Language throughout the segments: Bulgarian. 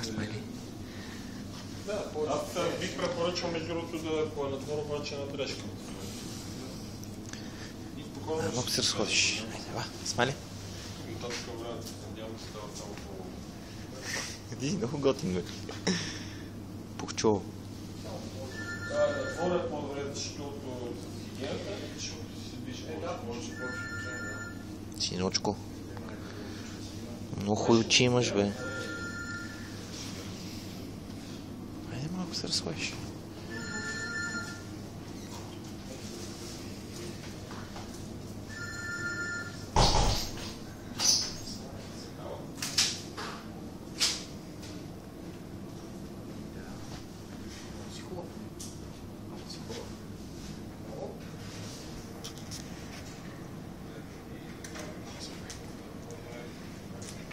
Смайли. Аз бих препоръчал между другото да по надвор обаче на дрежка. Много се разходиш. Смайли. Точка време, надявам се става само по... Иди, много готин, бе. Пухчово. Надвор е по-добре, защото с хигиената, защото се движи повече. Синочко. Много хубави очи имаш, бе. Айде малко се разходиш.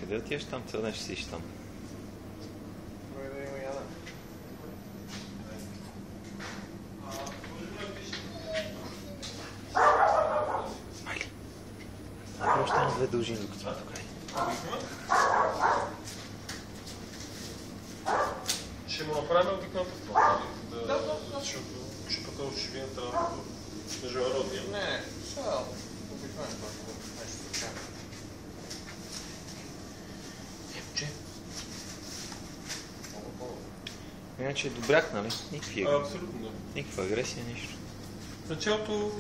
Къде отиваш там? Цял ден ще сидиш там. Смайли. Направо ще на две дължини, докато сме тук. Ще му направим обикновено това, защото ще пътуваш ще вие трябва международния. Не, сега обикновено нещо случайно. Че? Иначе е добряк, нали? Абсолютно, да. Никаква агресия, нищо. В началото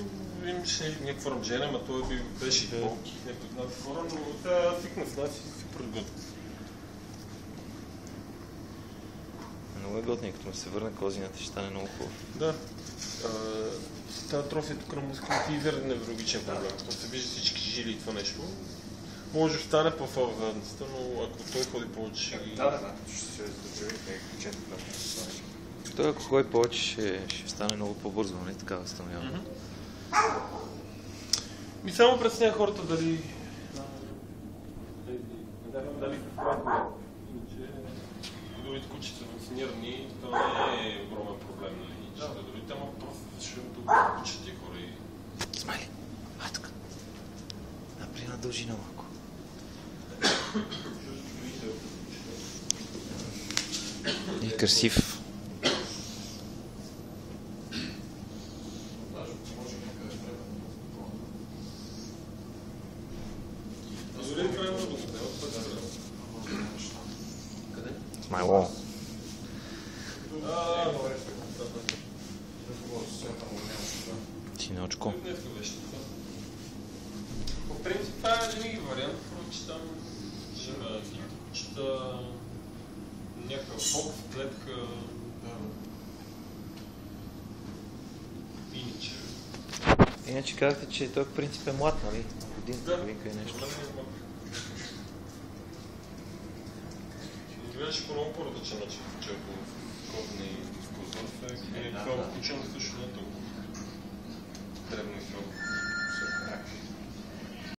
имаше някакво ръмжене, ама той беше и болки, непознати хора, но тя свикна с нас и се приготви. Много е готин, като му се върне козината, ще стане много хубаво. Да. Тази атрофия тук на мускулите и верен неврологичен проблем. Като се вижда всички жили и това нещо, може да стане по-фал в задницата, но ако той ходи повече ще ги... Да, ще се задържи ключето. Той ако ходи повече ще стане много по-бързо, нали така възстановявам. Ми само пресня хората дали... Дали другите кучета са вакцинирани, това не е огромен проблем, нали? Другите, ама просто защото кучета и хора и... Смайли, тук. Напри на дължина малко. И красив. Смайло. Синочко. По принцип това е винаги вариант, че там живеят кучета, някакъв фокус, клетка, иниче. Иначе казахте, че той в принцип е млад, нали? Година, вика и нещо. Гледаш по много по-различен начин, че ако козни изкуството е някаква кучена също не е толкова дребно и строго.